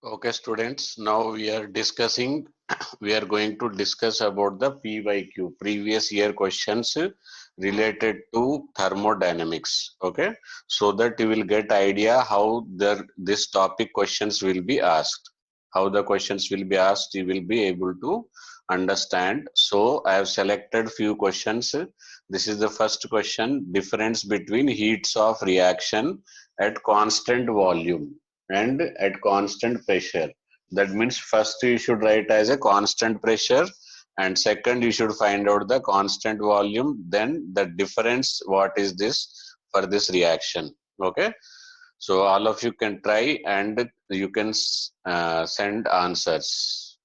Okay, students, now we are going to discuss about the PYQ, previous year questions related to thermodynamics. Okay, so that you will get idea how this topic questions will be asked. How the questions will be asked, you will be able to understand. So I have selected few questions. This is the first question, difference between heats of reaction at constant volume and at constant pressure. That means first you should write as a constant pressure, and second you should find out the constant volume, then the difference what is this for this reaction. Okay, so all of you can try and you can send answers.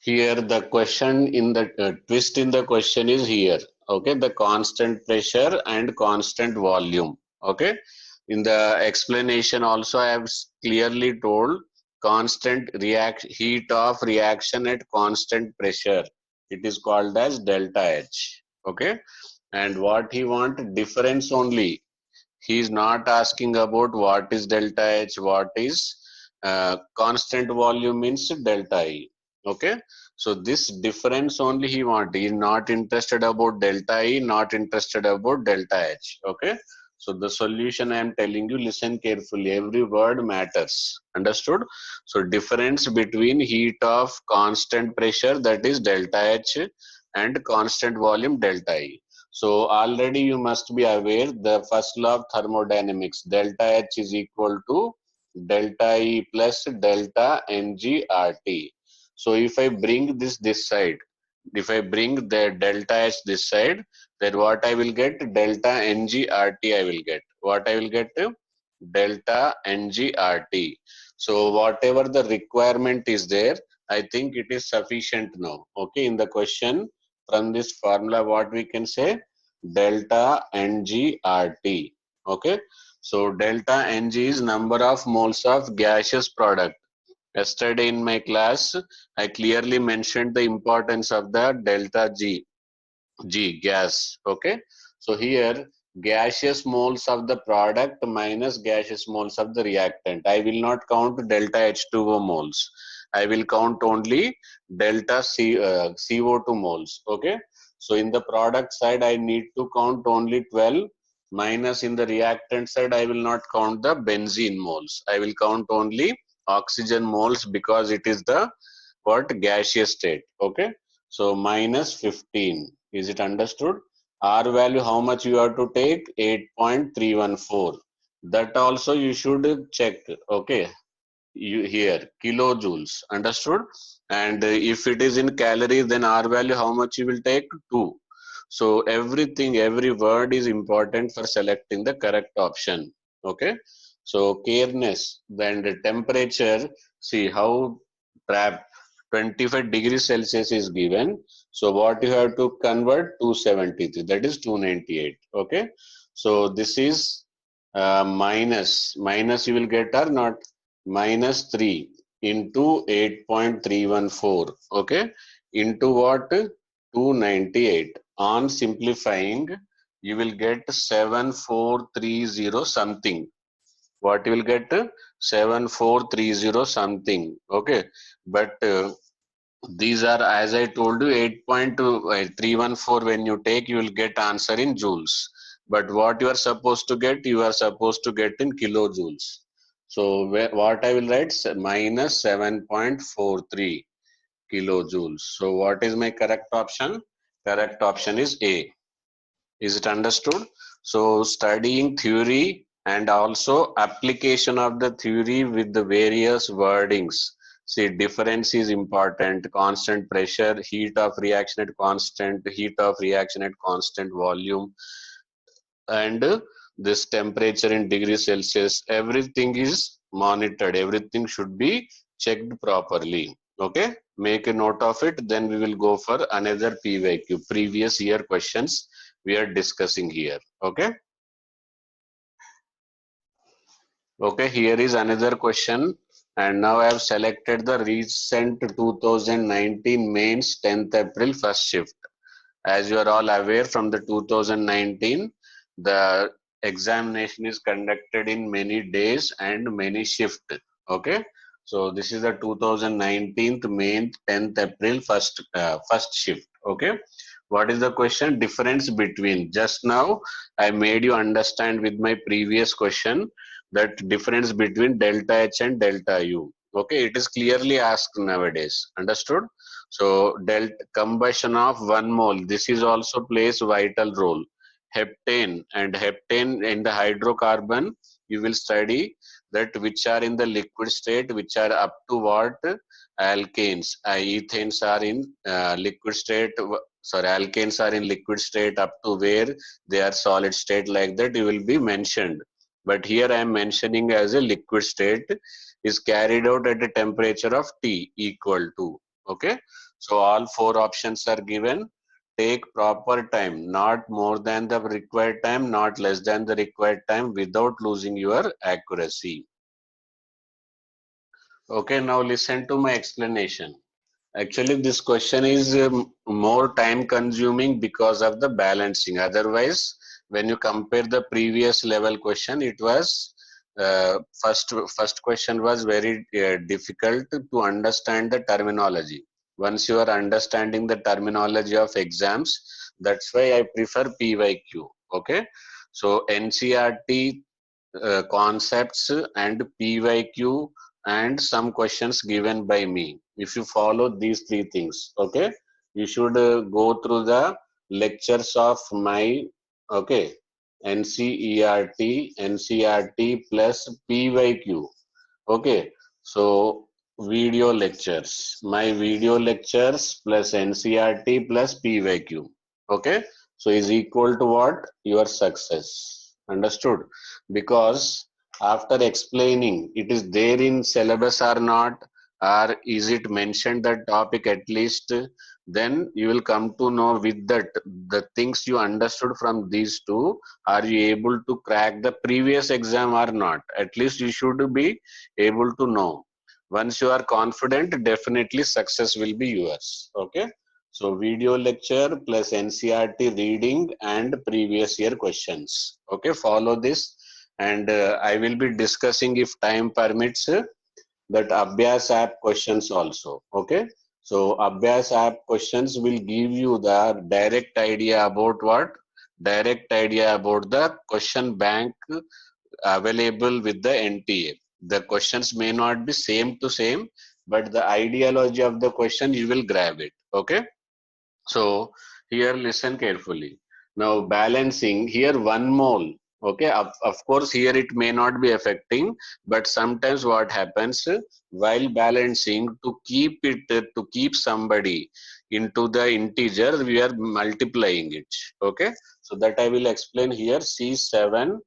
Here the question in the twist in the question is here. Okay, the constant pressure and constant volume. Okay, in the explanation also I have clearly told constant react heat of reaction at constant pressure, it is called as delta H. Okay, and what he want difference only, he is not asking about what is delta H, what is constant volume means delta E. Okay, so this difference only he want, he is not interested about delta E, not interested about delta H. Okay, so the solution I am telling you, listen carefully, every word matters, understood? So difference between heat of constant pressure, that is delta H, and constant volume delta E. So already you must be aware the first law of thermodynamics, delta H is equal to delta E plus delta Ng RT. So if I bring this side, if I bring the delta H this side, then what I will get? Delta Ng RT I will get. What I will get? Delta Ng RT. So whatever the requirement is there, I think it is sufficient now. Okay, in the question from this formula, what we can say? Delta Ng RT. Okay, so delta Ng is number of moles of gaseous product. Yesterday in my class, I clearly mentioned the importance of the delta G gas. Okay, so here gaseous moles of the product minus gaseous moles of the reactant. I will not count delta H2O moles. I will count only delta CO2 moles. Okay, so in the product side I need to count only 12, minus in the reactant side I will not count the benzene moles. I will count only oxygen moles because it is the what gaseous state. Okay, so minus 15. Is it understood? R value how much you have to take? 8.314. That also you should check. Okay, you here kilojoules, understood? And if it is in calories, then R value how much you will take? 2. So everything, every word is important for selecting the correct option. Okay, so careness, then the temperature, see how trap 25 degrees Celsius is given. So what you have to convert? 273, that is 298. Okay, so this is minus you will get or not? Minus 3 into 8.314. Okay, into what? 298. On simplifying, you will get 7430 something. What you will get? 7430 something. Okay, but these are, as I told you, 8.314. When you take, you will get answer in joules. But what you are supposed to get? You are supposed to get in kilojoules. So what I will write? Minus 7.43 kilojoules. So what is my correct option? Correct option is A. Is it understood? So studying theory and also application of the theory with the various wordings. See, difference is important. Constant pressure, heat of reaction at constant, heat of reaction at constant volume, and this temperature in degrees Celsius. Everything is monitored. Everything should be checked properly. Okay, make a note of it. Then we will go for another PYQ, previous year questions we are discussing here. Okay, okay, here is another question, and now I have selected the recent 2019 mains 10th April first shift. As you are all aware, from the 2019, the examination is conducted in many days and many shift. Okay, so this is the 2019 May 10th April first shift. Okay, what is the question? Difference between, just now I made you understand with my previous question that difference between delta H and delta U. Okay, it is clearly asked nowadays. Understood? So delta combustion of 1 mole, this is also plays vital role. Heptane, and heptane in the hydrocarbon, you will study that which are in the liquid state, which are up to what alkanes. Ethanes are in liquid state, sorry, alkanes are in liquid state up to where they are solid state, like that you will be mentioned. But here I am mentioning as a liquid state is carried out at a temperature of T equal to. Okay, so all four options are given. Take proper time, not more than the required time, not less than the required time, without losing your accuracy. Okay, now listen to my explanation. Actually, this question is more time consuming because of the balancing. Otherwise, when you compare the previous level question, it was first question was very difficult to understand the terminology. Once you are understanding the terminology of exams, that's why I prefer PYQ. Okay, so NCERT concepts and PYQ and some questions given by me. If you follow these three things, okay, you should go through the lectures of my, okay, NCERT plus PYQ. Okay, so video lectures, my video lectures plus NCERT plus PYQ. Okay, so is equal to what? Your success. Understood? Because after explaining, it is there in syllabus or not, or is it mentioned that topic at least, then you will come to know with that the things you understood from these two, are you able to crack the previous exam or not? At least you should be able to know. Once you are confident, definitely success will be yours. Okay, so video lecture plus NCERT reading and previous year questions. Okay, follow this, and I will be discussing, if time permits, that Abhyas app questions also. Okay, so Abhyas app questions will give you the direct idea about what? Direct idea about the question bank available with the NTA. The questions may not be same to same, but the ideology of the question you will grab it. Okay, so here listen carefully. Now balancing here 1 mole. Okay, of course here it may not be affecting, but sometimes what happens while balancing, to keep it, to keep somebody into the integer, we are multiplying it. Okay, so that I will explain here. C7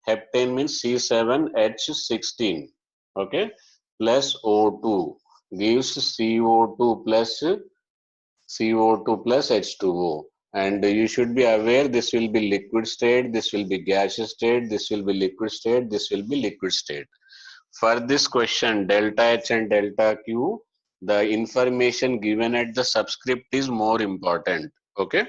heptane means C7H16. Okay, plus O2 gives CO2 plus CO2 plus H2O. And you should be aware this will be liquid state, this will be gaseous state, this will be liquid state, this will be liquid state. For this question, delta H and delta Q, the information given at the subscript is more important. Okay.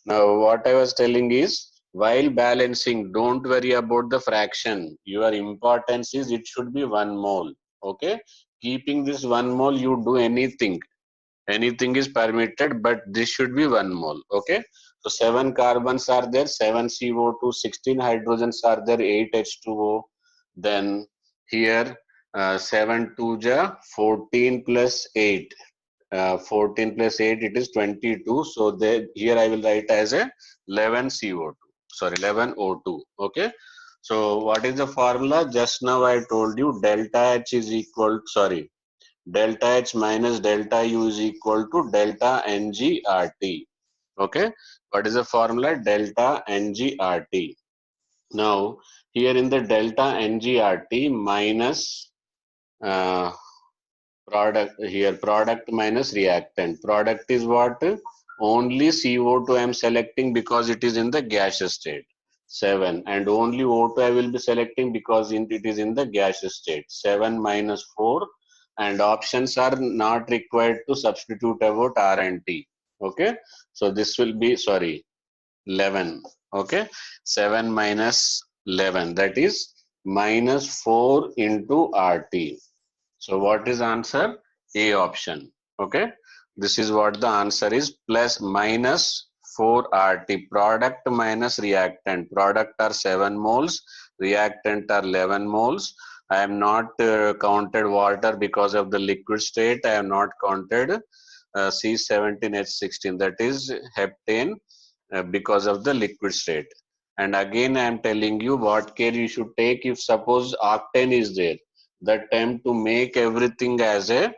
Now, what I was telling is, while balancing, don't worry about the fraction. Your importance is it should be 1 mole. Okay. Keeping this 1 mole, you do anything is permitted, but this should be 1 mole. Okay, so 7 carbons are there, 7 CO2, 16 hydrogens are there, 8 H2O. Then here 7 2 ja 14 plus 8, 14 plus 8, it is 22. So here I will write as a 11 CO2, sorry, 11 O2. Okay, so what is the formula? Just now I told you delta H is equal, sorry, delta H minus delta U is equal to delta NGRT. Okay, what is the formula? Delta NGRT. Now, here in the delta NGRT minus uh, product, here product minus reactant. Product is what? Only CO2 I am selecting because it is in the gaseous state, 7, and only O2 I will be selecting because it is in the gaseous state, 7 minus 4, and options are not required to substitute about R and T. Okay, so this will be, sorry, 11. Okay, 7 minus 11. That is minus 4 into RT. So what is answer? A option. Okay. This is what the answer is, plus minus 4 RT. Product minus reactant. Product are 7 moles. Reactant are 11 moles. I am not counted water because of the liquid state. I have not counted C17H16. That is heptane because of the liquid state. And again, I am telling you what care you should take if suppose octane is there. That time to make everything as a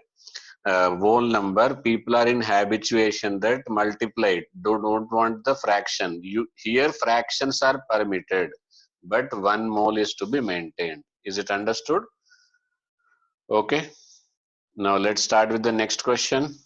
whole number, people are in habituation that multiplied. Don't want the fraction. You here fractions are permitted, but 1 mole is to be maintained. Is it understood? Okay. Now let's start with the next question.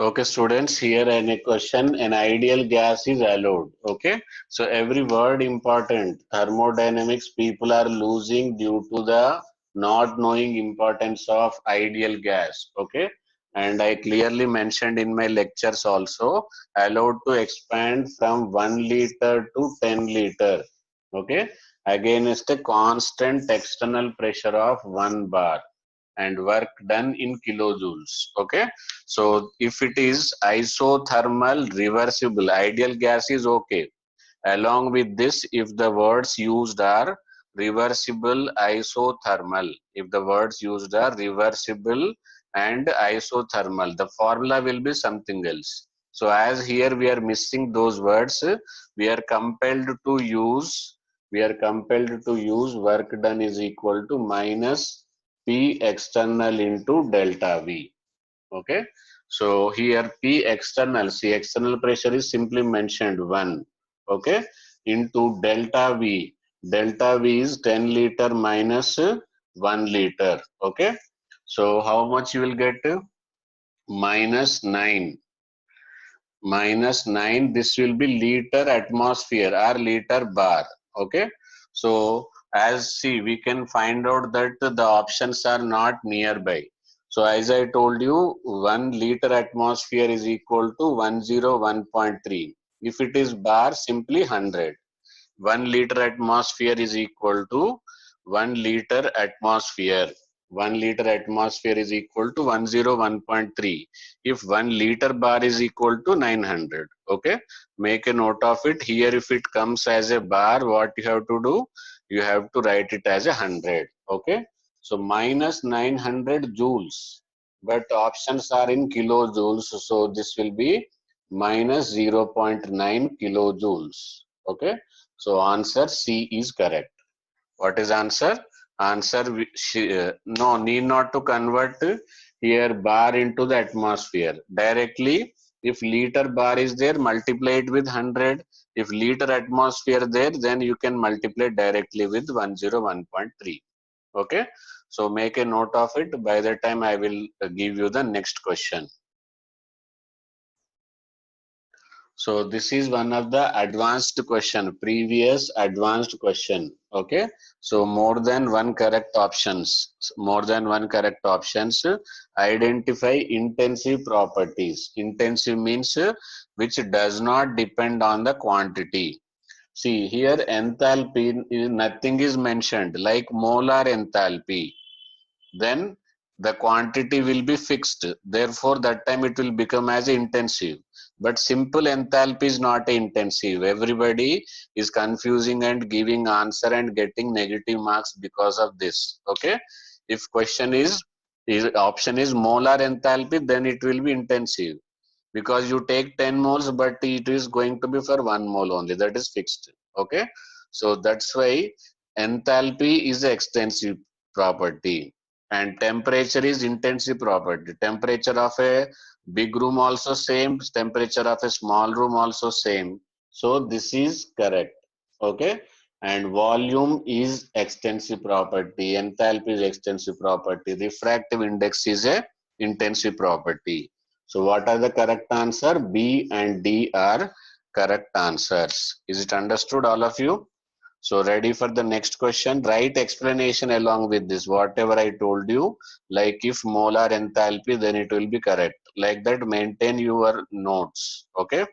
Okay, students, here in a question, an ideal gas is allowed. Okay, so every word important. Thermodynamics people are losing due to the not knowing importance of ideal gas. Okay, and I clearly mentioned in my lectures also, allowed to expand from 1 liter to 10 liter. Okay, against a constant external pressure of 1 bar and work done in kilojoules. Okay, so if it is isothermal reversible, ideal gas is okay. Along with this, if the words used are reversible isothermal, if the words used are reversible and isothermal, the formula will be something else. So as here we are missing those words, we are compelled to use, work done is equal to minus P external into delta V. Okay. So here P external, see external pressure is simply mentioned 1. Okay. Into delta V. Delta V is 10 liter minus 1 liter. Okay. So how much you will get? Minus 9. Minus 9. This will be liter atmosphere or liter bar. Okay. So as see, we can find out that the options are not nearby. So as I told you, 1 liter atmosphere is equal to 101.3. If it is bar, simply 100. 1 liter atmosphere is equal to 1 liter atmosphere. 1 liter atmosphere is equal to 101.3. If 1 liter bar is equal to 900. Okay. Make a note of it. Here if it comes as a bar, what you have to do? You have to write it as 100. Okay. So minus 900 joules. But options are in kilojoules. So this will be minus 0.9 kilojoules. Okay. So answer C is correct. What is answer? Answer no need not to convert here bar into the atmosphere. Directly, if liter bar is there, multiply it with 100. If liter atmosphere there, then you can multiply directly with 101.3. Okay. So make a note of it. By the time I will give you the next question. So this is one of the advanced question, previous advanced question. Okay. So more than one correct options, identify intensive properties. Intensive means which does not depend on the quantity. See here enthalpy, nothing is mentioned like molar enthalpy. Then the quantity will be fixed. Therefore, that time it will become as intensive. But simple enthalpy is not intensive. Everybody is confusing and giving answer and getting negative marks because of this. Okay. If question is option is molar enthalpy, then it will be intensive because you take 10 moles, but it is going to be for 1 mole only. That is fixed. Okay. So that's why enthalpy is an extensive property and temperature is intensive property. Temperature of a big room also same, temperature of a small room also same. So this is correct. Okay. And volume is extensive property, enthalpy is extensive property, refractive index is a intensive property. So what are the correct answer? B and D are correct answers. Is it understood, all of you? So ready for the next question? Write explanation along with this. Whatever I told you, like if molar enthalpy, then it will be correct. Like that, maintain your notes. Okay.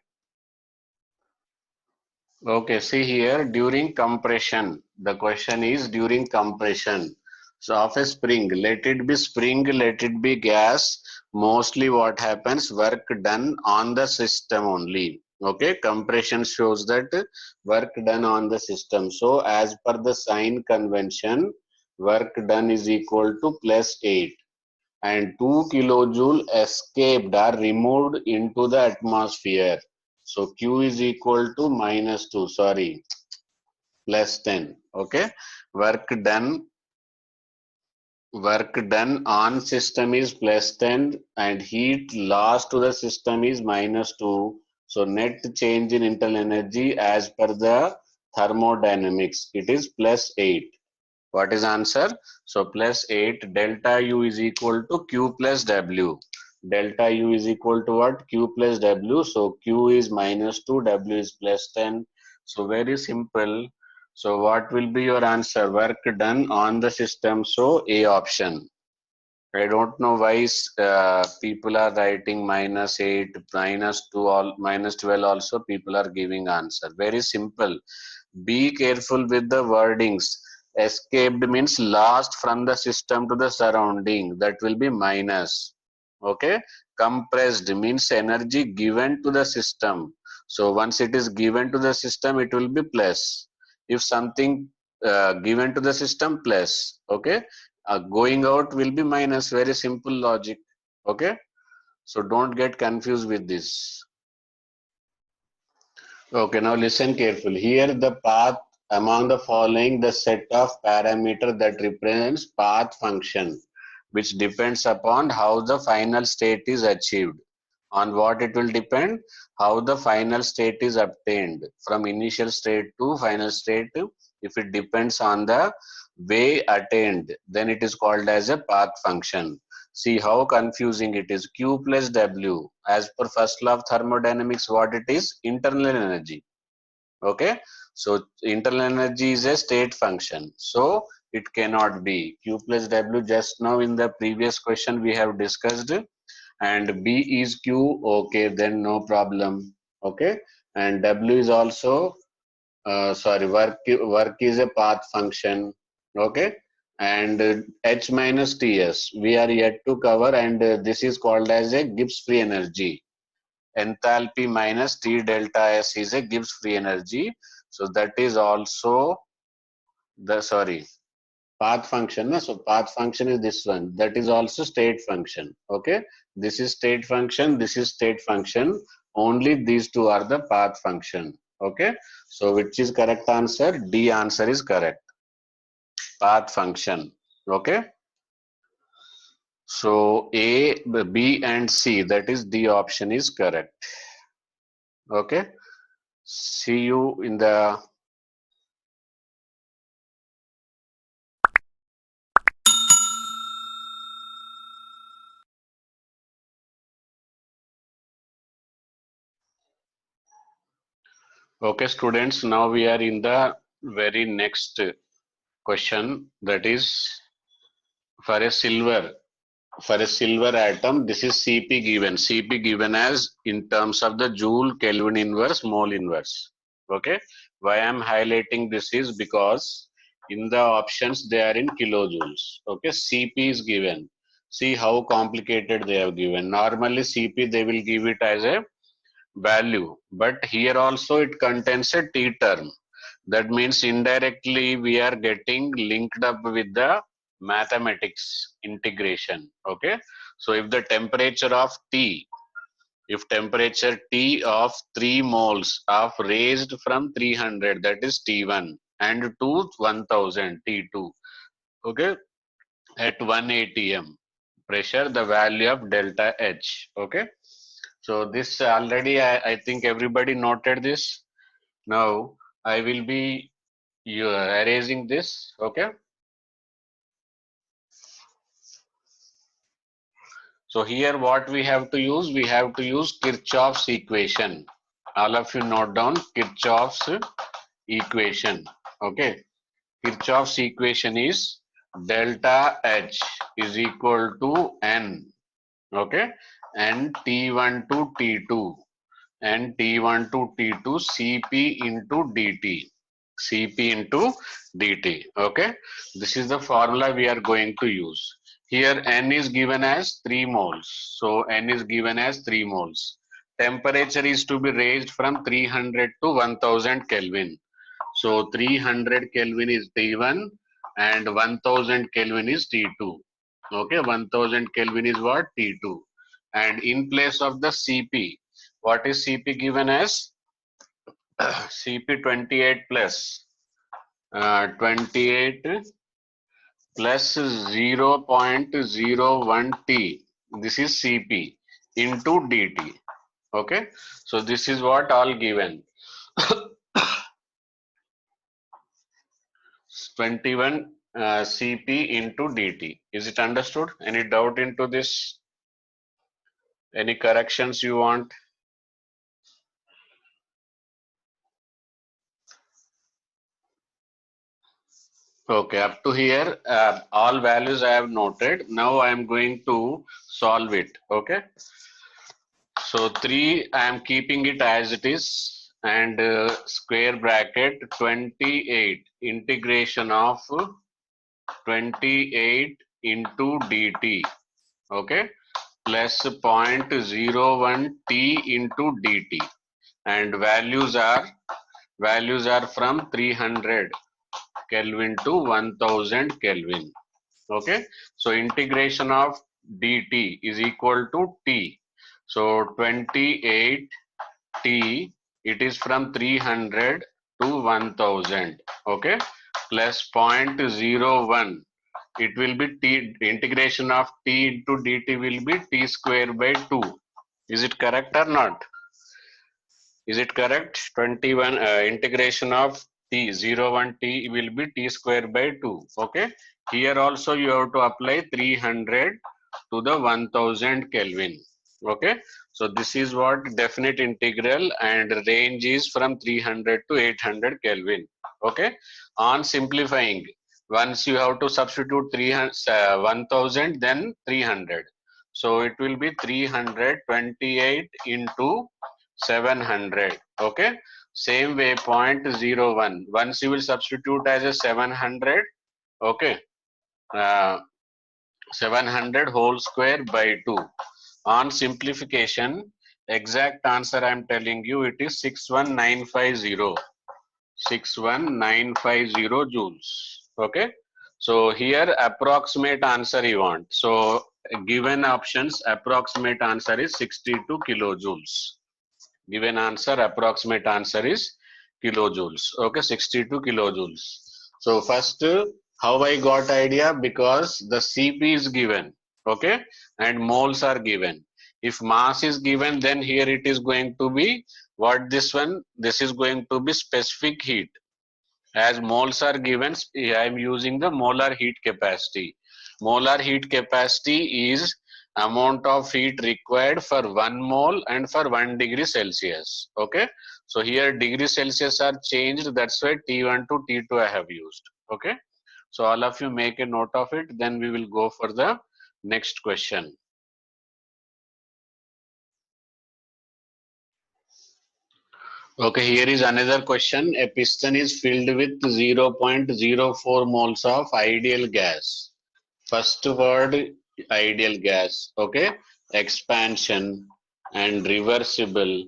Okay, see here during compression, the question is during compression. So of a spring, let it be spring, let it be gas. Mostly what happens, work done on the system only. Okay, compression shows that work done on the system. So as per the sign convention, work done is equal to plus 8 and 2 kilojoule escaped are removed into the atmosphere. So Q is equal to minus 2, sorry, plus 10. Okay, work done on system is plus 10 and heat lost to the system is minus 2. So net change in internal energy as per the thermodynamics, it is plus 8. What is answer? So plus 8 delta U is equal to Q plus W. Delta U is equal to what? Q plus W. So Q is minus 2, W is plus 10. So very simple. So what will be your answer? Work done on the system. So A option. I don't know why people are writing minus 8, minus 2, all, minus 12 also people are giving answer. Very simple. Be careful with the wordings. Escaped means lost from the system to the surrounding. That will be minus. Okay. Compressed means energy given to the system. So once it is given to the system, it will be plus. If something given to the system, plus. Okay. Going out will be minus. Very simple logic. Okay. So don't get confused with this. Okay, now listen carefully. Here the path among the following the set of parameter that represents path function, which depends upon how the final state is achieved. On what it will depend? How the final state is obtained from initial state to final state. If it depends on the way attained, then it is called as a path function. See how confusing it is. Q plus W. As per first law of thermodynamics, what it is? Internal energy. Okay. So internal energy is a state function. So it cannot be Q plus W. Just now in the previous question we have discussed, and B is Q. Okay, then no problem. Okay. And W is also sorry, work is a path function. Okay. And H minus Ts we are yet to cover, and this is called as a Gibbs free energy. Enthalpy minus T delta S is a Gibbs free energy. So that is also the, sorry, path function. So path function is this one. That is also state function. Okay. This is state function. This is state function. Only these two are the path function. Okay. So which is correct answer? D answer is correct. Path function. Okay. So A, B and C, that is D option is correct. Okay. See you in the okay, students. Now we are in the very next question, that is for a silver. For a silver atom, this is Cp given. Cp given as in terms of the joule, Kelvin inverse, mole inverse. Okay. Why I am highlighting this is because in the options they are in kilojoules. Okay. Cp is given. See how complicated they have given. Normally Cp they will give it as a value, but here also it contains a T term. That means indirectly we are getting linked up with the mathematics integration. Okay. So if the temperature of T, if temperature T of 3 moles of raised from 300, that is T1, and to 1000 T2. Okay. At 1 atm pressure, the value of delta H. Okay. So this already I think everybody noted this. Now I will be erasing this. Okay. So here what we have to use? We have to use Kirchhoff's equation. All of you note down Kirchhoff's equation. Okay. Kirchhoff's equation is delta H is equal to N. Okay. And T1 to T2. and T1 to T2 Cp into dt. Cp into dt. Okay, this is the formula we are going to use. Here N is given as 3 moles. So N is given as 3 moles. Temperature is to be raised from 300 to 1000 Kelvin. So 300 Kelvin is T1 and 1000 Kelvin is T2. Okay, 1000 Kelvin is what? T2. And in place of the Cp, what is Cp given as? Cp 28 plus 28 plus 0.01 T. This is Cp into dt. Okay, so this is what all given. 21 Cp into dt. Is it understood? Any doubt into this? Any corrections you want? Okay, up to here, all values I have noted. Now I am going to solve it. Okay. So 3, I am keeping it as it is, and square bracket 28 integration of 28 into dt. Okay, plus 0.01 t into dt, and values are from 300 Kelvin to 1000 Kelvin. Okay, so integration of dt is equal to t. So 28 t, it is from 300 to 1000. Okay, plus 0.01, it will be t, integration of t into dt will be t square by 2. Is it correct or not? Is it correct? 21 integration of t 01 t will be t square by 2. Okay, here also you have to apply 300 to the 1000 Kelvin. Okay, so this is what definite integral, and range is from 300 to 800 Kelvin. Okay, on simplifying, once you have to substitute 1000, then 300. So it will be 328 into 700. Okay, same way 0.01, once you will substitute as a 700. Okay, uh, 700 whole square by 2. On simplification, exact answer I am telling you, it is 61950. 61950 joules. Okay, so here approximate answer you want. So given options, approximate answer is 62 kilojoules. Given answer, approximate answer is kilojoules. Okay, 62 kilojoules. So first, how I got idea? Because the Cp is given. Okay, and moles are given. If mass is given, then here it is going to be what? This one, this is going to be specific heat. As moles are given, I am using the molar heat capacity. Molar heat capacity is amount of heat required for 1 mole and for 1 degree Celsius. Okay, so here degree Celsius are changed, that's why T1 to T2 I have used. Okay, so all of you make a note of it, then we will go for the next question. Okay, here is another question. A piston is filled with 0.04 moles of ideal gas. First word, ideal gas. Okay, expansion and reversible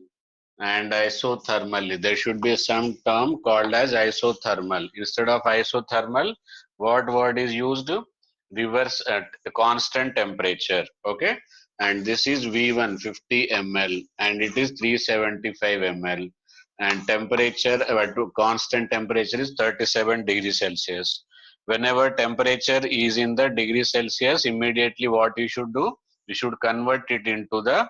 and isothermal. There should be some term called as isothermal. Instead of isothermal, what word is used? Reverse at constant temperature. Okay, and this is V1 50 ml and it is 375 ml, and temperature constant temperature is 37 degrees Celsius. Whenever temperature is in the degree Celsius, immediately what you should do? You should convert it into the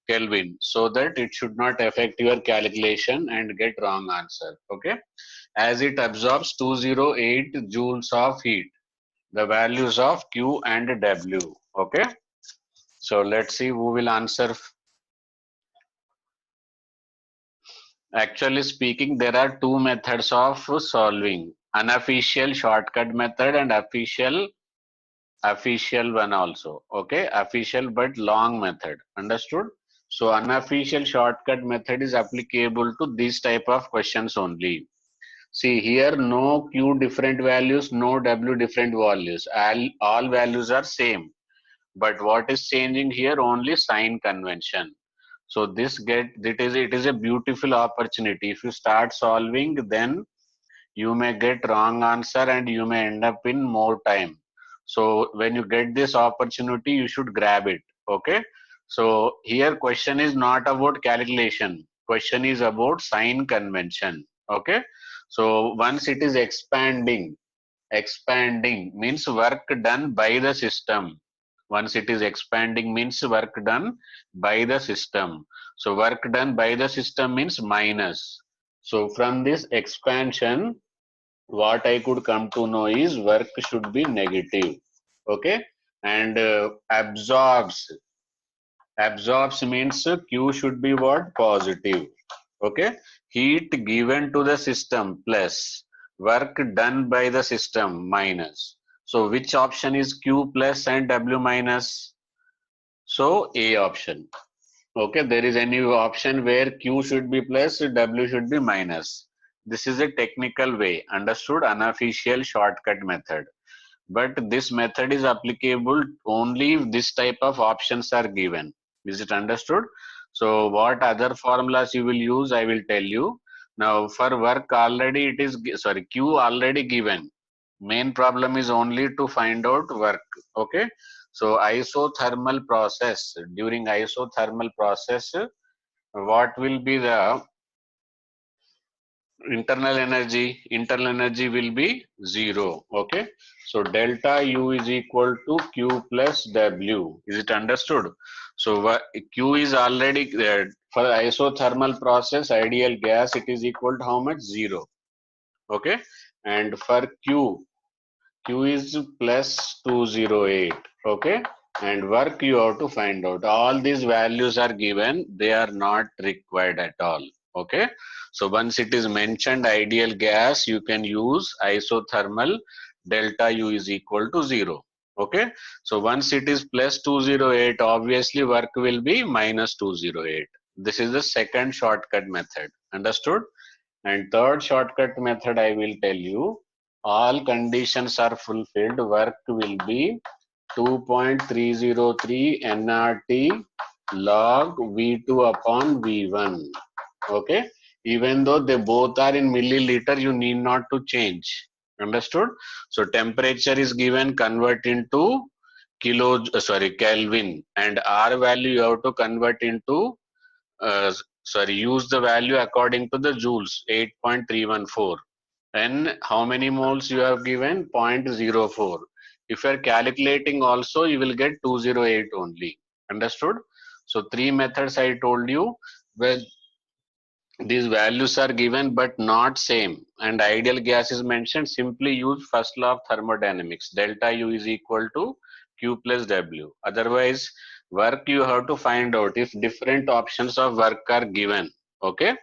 Kelvin, so that it should not affect your calculation and get wrong answer. Okay, as it absorbs 208 joules of heat, the values of Q and W. Okay, so let's see who will answer. Actually speaking, there are two methods of solving: unofficial shortcut method and official one also. Okay, official but long method. Understood? So unofficial shortcut method is applicable to this type of questions only. See here, no Q different values, no W different values. All values are same. But what is changing here? Only sign convention. So it is a beautiful opportunity. If you start solving, then you may get wrong answer and you may end up in more time. So when you get this opportunity, you should grab it. Okay. So here question is not about calculation. Question is about sign convention. Okay. So once it is expanding means work done by the system. Once it is expanding means work done by the system. So work done by the system means minus. So from this expansion, what I could come to know is work should be negative. Okay. And absorbs means Q should be what? Positive. Okay. Heat given to the system plus work done by the system minus. So which option is Q plus and W minus? So A option. Okay, there is any option where Q should be plus, W should be minus. This is a technical way, understood? Unofficial shortcut method. But this method is applicable only if this type of options are given. Is it understood? So what other formulas you will use, I will tell you. Now for work already it is, sorry, Q already given. Main problem is only to find out work. Okay. So isothermal process, during isothermal process, what will be the internal energy will be 0. Okay, so delta U is equal to Q plus W. Is it understood? So Q is already there. For isothermal process, ideal gas, it is equal to how much? 0. Okay, and for Q is plus 208. Okay, and work you have to find out. All these values are given, they are not required at all. Okay, so once it is mentioned ideal gas, you can use isothermal, delta U is equal to 0. Okay, so once it is plus 208, obviously work will be minus 208. This is the second shortcut method. Understood? And third shortcut method I will tell you, all conditions are fulfilled, work will be 2.303 nRT log V2 upon V1. Okay, even though they both are in milliliter, you need not to change. Understood? So temperature is given, convert into Kelvin, and R value you have to convert into use the value according to the joules, 8.314. And how many moles you have given? 0.04. If you are calculating also, you will get 208 only. Understood? So three methods I told you, where these values are given but not same, and ideal gas is mentioned, simply use first law of thermodynamics. Delta U is equal to Q plus W. Otherwise, work you have to find out if different options of work are given. Okay,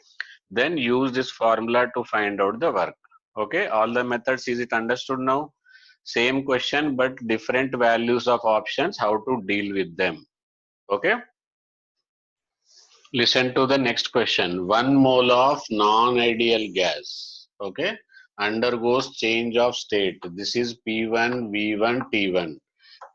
then use this formula to find out the work. Okay, all the methods, is it understood now? Same question but different values of options, how to deal with them. Okay, listen to the next question. 1 mole of non-ideal gas, okay, undergoes change of state. This is P1, V1, T1,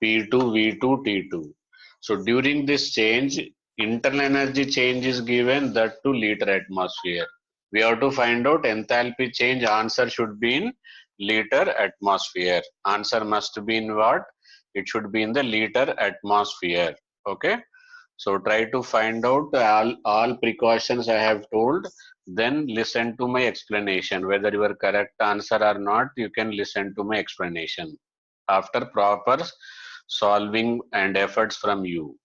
P2, V2, T2. So during this change, internal energy change is given, that to liter atmosphere. We have to find out enthalpy change. Answer should be in liter atmosphere. Answer must be in what? It should be in the liter atmosphere. Okay. So try to find out all precautions I have told, then listen to my explanation. Whether your correct answer or not, you can listen to my explanation after proper solving and efforts from you.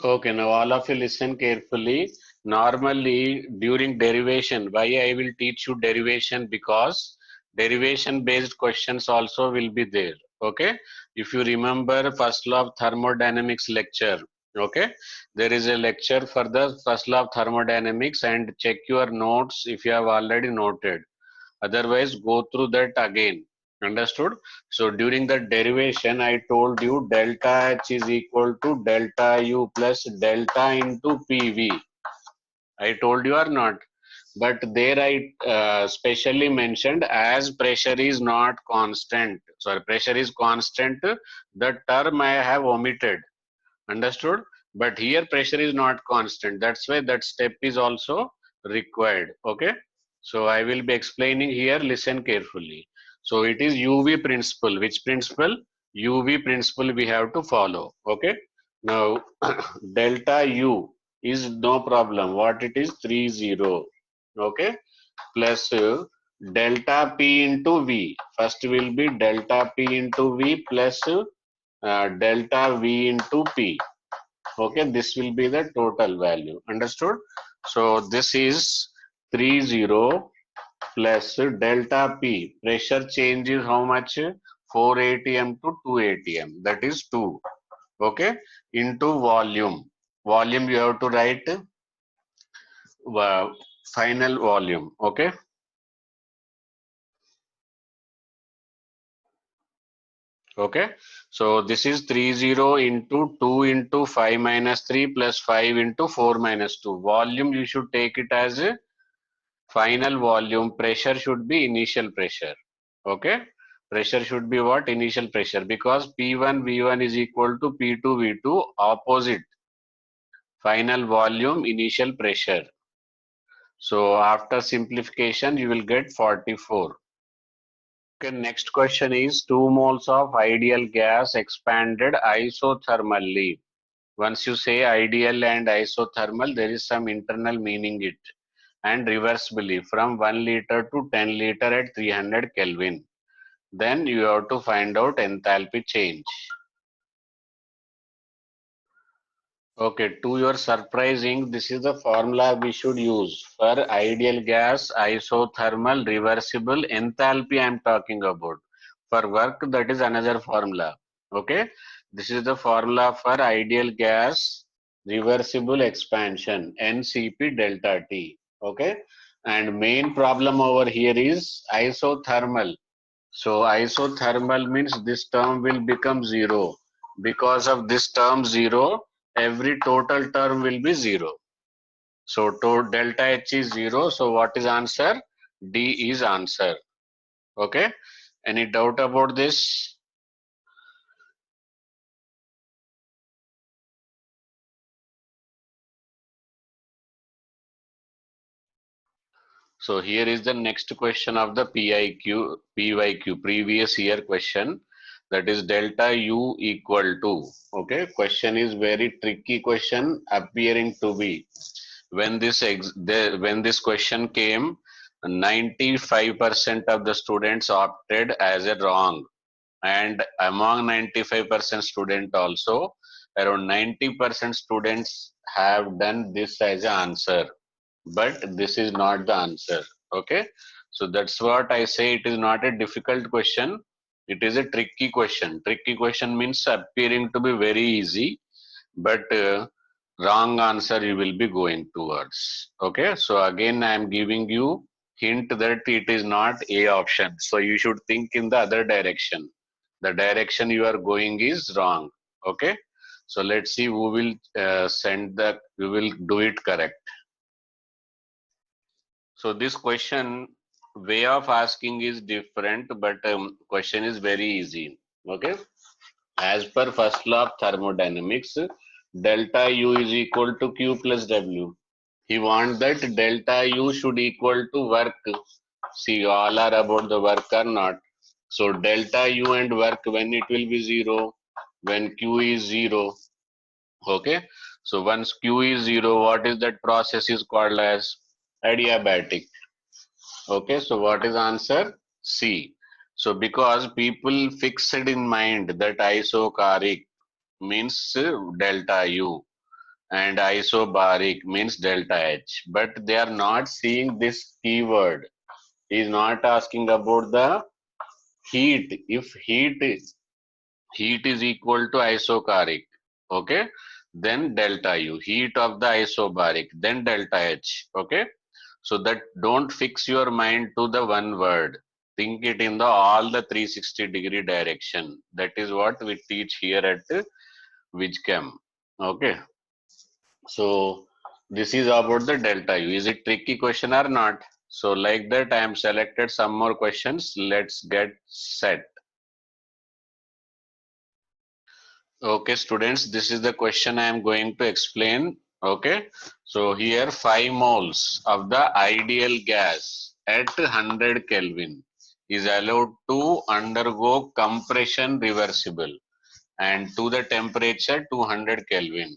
Okay, now all of you listen carefully. Normally during derivation, why I will teach you derivation? Because derivation based questions also will be there. Okay, if you remember first law of thermodynamics lecture, okay, there is a lecture for the first law of thermodynamics, and check your notes if you have already noted. Otherwise, go through that again. Understood? So during the derivation, I told you delta H is equal to delta U plus delta into PV. I told you or not? But there I specially mentioned as pressure is not constant. Sorry, pressure is constant. The term I have omitted. Understood? But here pressure is not constant. That's why that step is also required. Okay? So I will be explaining here. Listen carefully. So it is UV principle. Which principle? UV principle we have to follow. Okay? Now delta U is no problem. What it is? 30. Okay? Plus delta P into V. First will be delta P into V plus delta V into P. Okay, this will be the total value. Understood? So this is 30 plus delta P. Pressure change is how much? 4 atm to 2 atm. That is 2. Okay, into volume. Volume you have to write final volume. Okay. Okay, so this is 30 into 2 into 5 minus 3 plus 5 into 4 minus 2. Volume you should take it as a final volume. Pressure should be initial pressure. Okay, pressure should be what? Initial pressure, because P1 V1 is equal to P2 V2, opposite. Final volume, initial pressure. So after simplification you will get 44. Okay, next question is 2 moles of ideal gas expanded isothermally. Once you say ideal and isothermal, there is some internal meaning it. And reversibly from 1 liter to 10 liter at 300 Kelvin. Then you have to find out enthalpy change. Okay, to your surprising, this is the formula we should use for ideal gas, isothermal, reversible, enthalpy I am talking about. For work, that is another formula. Okay, this is the formula for ideal gas, reversible expansion, NCP delta T. Okay, and main problem over here is isothermal. So isothermal means this term will become 0. Because of this term 0, every total term will be 0. So to delta H is 0. So what is answer? D is answer. Okay. Any doubt about this? So here is the next question of the PYQ, previous year question. That is delta U equal to. Okay. Question is very tricky question appearing to be. When this question came, 95% of the students opted as a wrong, and among 95% student also, around 90% students have done this as an answer, but this is not the answer. Okay, so that's what I say. It is not a difficult question, it is a tricky question. Tricky question means appearing to be very easy, but wrong answer you will be going towards. Okay, so again I am giving you hint that it is not A option, so you should think in the other direction. The direction you are going is wrong. Okay, so let's see who will who will do it correct. So this question, way of asking is different, but question is very easy. Okay, as per first law of thermodynamics, delta U is equal to Q plus W. He wants that delta U should equal to work. See, all are about the work or not. So delta U and work, when it will be 0, when Q is 0. Okay. So once Q is 0, what is that process is called as? Adiabatic. Okay. So what is answer? C. So because people fixed in mind that isochoric means delta U and isobaric means delta H, but they are not seeing this keyword. He is not asking about the heat. If heat is equal to isochoric, okay, then delta U. Heat of the isobaric, then delta H. Okay, so that don't fix your mind to the one word. think it in the all the 360-degree direction. That is what we teach here at Vijchem. Okay. So this is about the delta U. Is it tricky question or not? So like that, I am selected some more questions. Let's get set. Okay, students, this is the question I am going to explain. Okay, so here 5 moles of the ideal gas at 100 Kelvin is allowed to undergo compression reversible and to the temperature 200 Kelvin.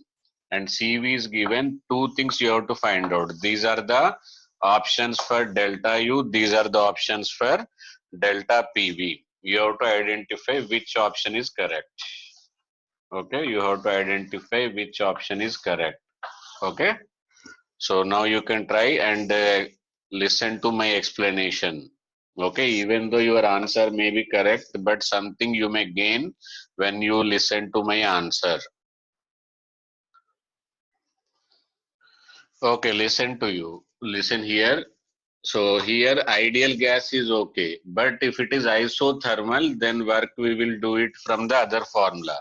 And CV is given. Two things you have to find out. These are the options for delta U. These are the options for delta PV. You have to identify which option is correct. Okay, you have to identify which option is correct. Okay, so now you can try and listen to my explanation. Okay, even though your answer may be correct, but something you may gain when you listen to my answer. Okay, listen to you. Listen here. So here ideal gas is okay, but if it is isothermal, then work we will do it from the other formula.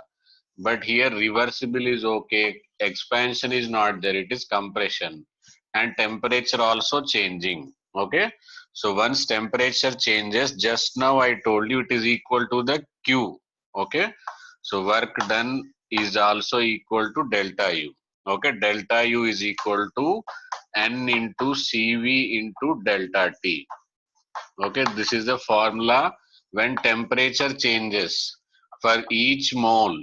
But here reversible is okay, expansion is not there, it is compression, and temperature also changing. Okay, so once temperature changes, just now I told you it is equal to the Q. Okay, so work done is also equal to delta U. Okay, delta U is equal to N into CV into delta T. Okay, this is the formula when temperature changes. For each mole,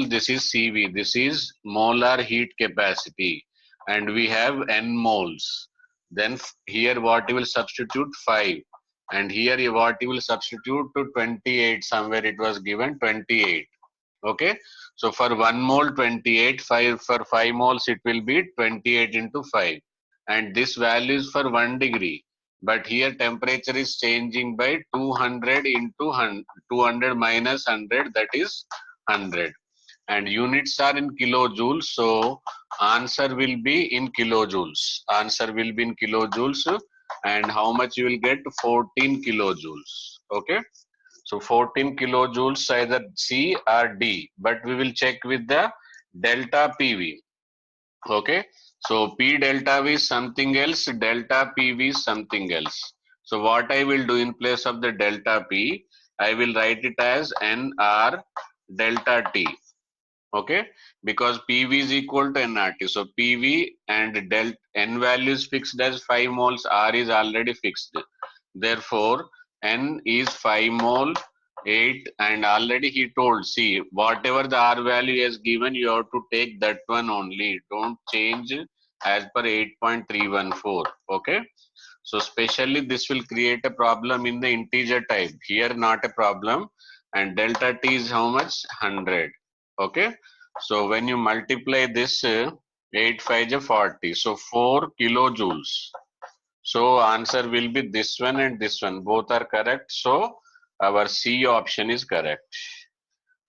this is CV, this is molar heat capacity, and we have N moles. Then here what you will substitute 5, and here what you will substitute to 28, somewhere it was given 28. Okay, so for 1 mole 28, 5 for 5 moles it will be 28 into 5, and this value is for 1 degree, but here temperature is changing by 200 into 200 minus 100, that is 100, and units are in kilojoules, so answer will be in kilojoules. Answer will be in kilojoules, and how much you will get? 14 kilojoules. Okay, so 14 kilojoules either C or D, but we will check with the delta PV. Okay, so P delta V is something else, delta PV is something else. So what I will do in place of the delta P, I will write it as NR delta T. Okay, because PV is equal to nRT. So PV and delta N value is fixed as 5 moles, R is already fixed. Therefore, N is 5 mole 8, and already he told, see, whatever the R value is given, you have to take that one only. Don't change as per 8.314. Okay. So specially this will create a problem in the integer type. Here not a problem, and delta T is how much? 100. Okay. So when you multiply this 8 5 is 40. So 4 kilojoules. So answer will be this one and this one. Both are correct. So our C option is correct.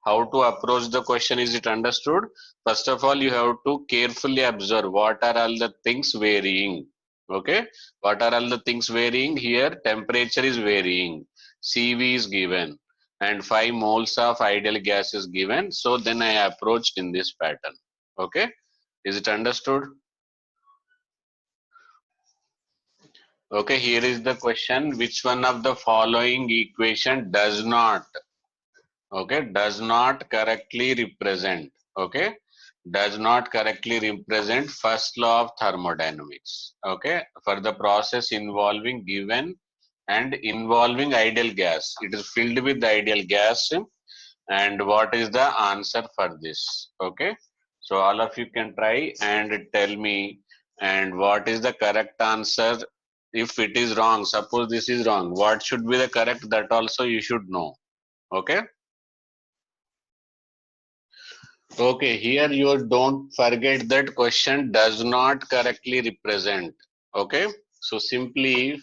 How to approach the question, is it understood? First of all, you have to carefully observe what are all the things varying. Okay, what are all the things varying? Here temperature is varying, CV is given, and 5 moles of ideal gas is given. So then I approached in this pattern. Okay, is it understood? Okay, here is the question. Which one of the following equation does not, okay, does not correctly represent, okay, does not correctly represent first law of thermodynamics, okay, for the process involving given and involving ideal gas. It is filled with ideal gas, and what is the answer for this? Okay, so all of you can try and tell me, and what is the correct answer. If it is wrong, suppose this is wrong, what should be the correct, that also you should know. Okay. Okay, here you don't forget that question does not correctly represent. Okay, so simply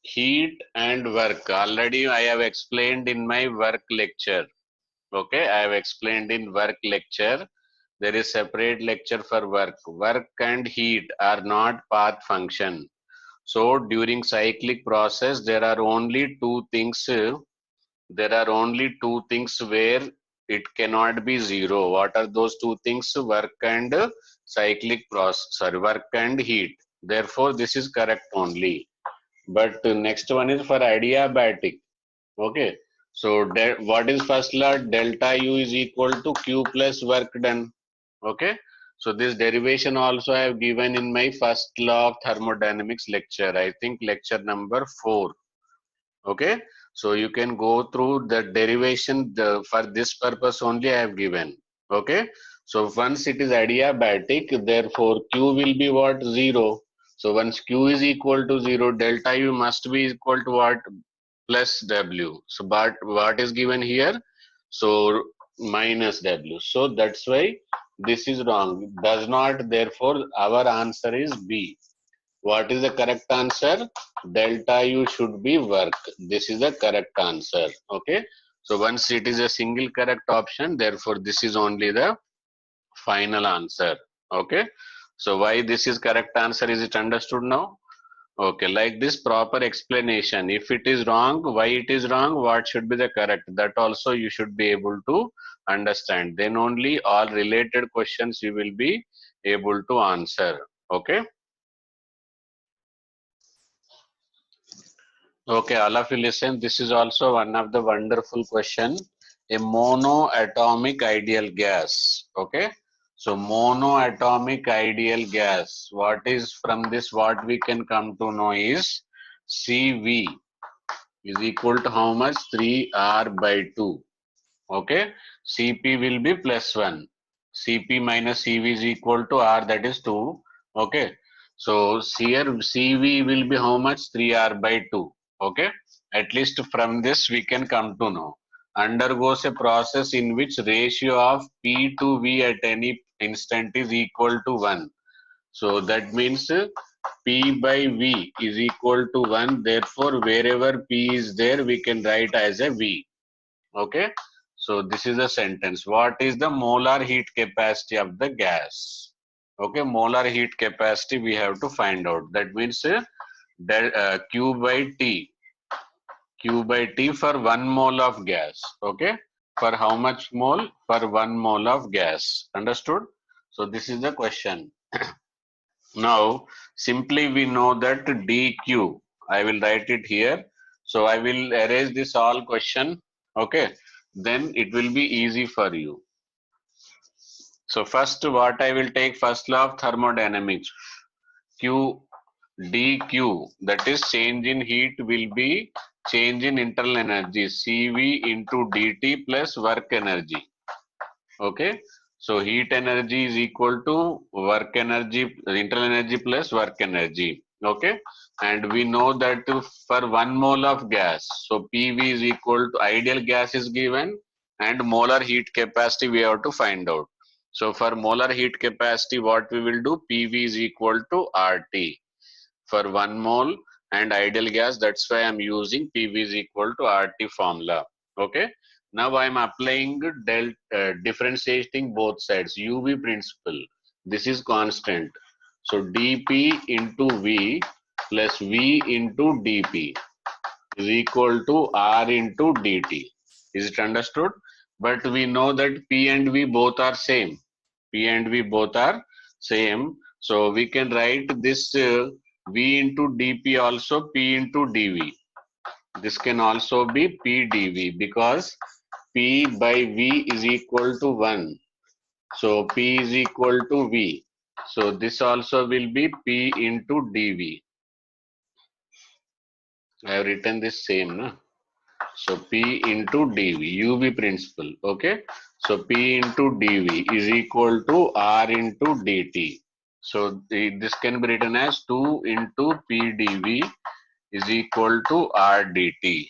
heat and work. Already I have explained in my work lecture. Okay, I have explained in work lecture. There is separate lecture for work. Work and heat are not path function. So during cyclic process there are only two things where it cannot be zero. What are those two things? Work and cyclic process, sorry, work and heat. Therefore this is correct only. But next one is for adiabatic. Okay, so what is first law? Delta U is equal to Q plus work done. Okay, so this derivation also I have given in my first law of thermodynamics lecture, I think lecture number 4. Okay, so you can go through the derivation. For this purpose only I have given. Okay, so once it is adiabatic, therefore Q will be what? 0. So once Q is equal to 0, delta U must be equal to what? Plus W. So but what is given here? So minus W. So that's why this is wrong. Does not. Therefore our answer is B. What is the correct answer? Delta U should be work. This is the correct answer. Okay. So once it is a single correct option, therefore this is only the final answer. Okay. So why this is correct answer? Is it understood now? Okay. Like this proper explanation. If it is wrong, why it is wrong, what should be the correct? That also you should be able to understand. Then only all related questions you will be able to answer. Okay. Okay, all of you listen. This is also one of the wonderful question. A monoatomic ideal gas. Okay. So monoatomic ideal gas. What is from this? What we can come to know is CV is equal to how much? 3R by 2. Okay. Cp will be plus 1. Cp minus Cv is equal to R, that is 2. Okay. So here Cv will be how much? 3R by 2. Okay. At least from this we can come to know. Undergoes a process in which ratio of P to V at any instant is equal to 1. So that means P by V is equal to 1. Therefore, wherever P is there, we can write as a V. Okay, so this is the sentence. What is the molar heat capacity of the gas? Okay, molar heat capacity we have to find out. That means Q by T. Q by T for 1 mole of gas. Okay, for how much mole? For 1 mole of gas. Understood? So this is the question. Now, simply we know that dq, I will write it here. So I will erase this all question. Okay, then it will be easy for you. So first what I will take, first law of thermodynamics. Q dq, that is change in heat, will be change in internal energy, Cv into dt plus work energy. Okay, so heat energy is equal to work energy, internal energy plus work energy. Okay, and we know that for 1 mole of gas, so PV is equal to, ideal gas is given, and molar heat capacity we have to find out. So for molar heat capacity, what we will do? PV is equal to RT for 1 mole and ideal gas. That's why I'm using PV is equal to RT formula. Okay. Now I'm applying differentiating both sides. UV principle. This is constant. So dP into V plus V into dP is equal to R into dt. Is it understood? But we know that P and V both are same. P and V both are same. So we can write this V into dP also P into dV. This can also be P dV because P by V is equal to 1. So P is equal to V. So this also will be P into dV. I have written this same. No? So P into dV, UV principle. Okay. So P into dV is equal to R into dt. So this can be written as 2 into P dV is equal to R dt.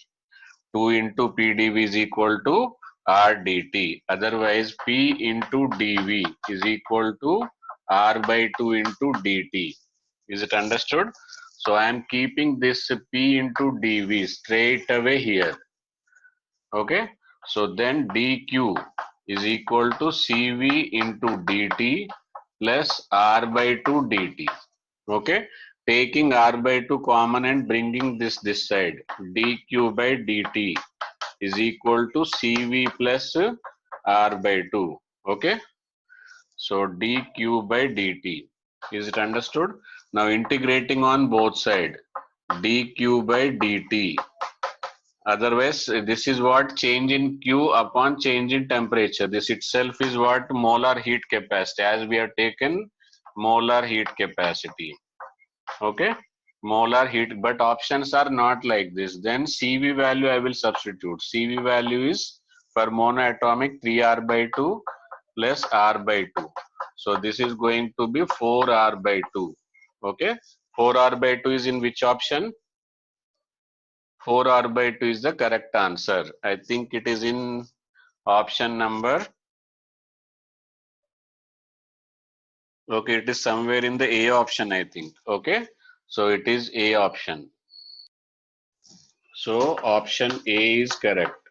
2 into P dV is equal to R dt. Otherwise, P into dV is equal to R by 2 into dt. Is it understood? So I am keeping this P into dV straight away here. Okay. So then dq is equal to Cv into dt plus R by 2 dt. Okay. taking r by 2 common and bringing this side, dq by dt is equal to cv plus r by 2. Okay, so dq by dt. Is it understood? Now integrating on both sides, dq by dt. Otherwise, this is what change in Q upon change in temperature. This itself is what molar heat capacity, as we have taken molar heat capacity. Okay, molar heat, but options are not like this. Then CV value I will substitute. CV value is for monoatomic 3R by 2 plus R by 2. So this is going to be 4R by 2. Okay, 4R by 2 is in which option? 4R by 2 is the correct answer. I think it is in option number. Okay, it is somewhere in the A option, I think. Okay, so it is A option. So option A is correct.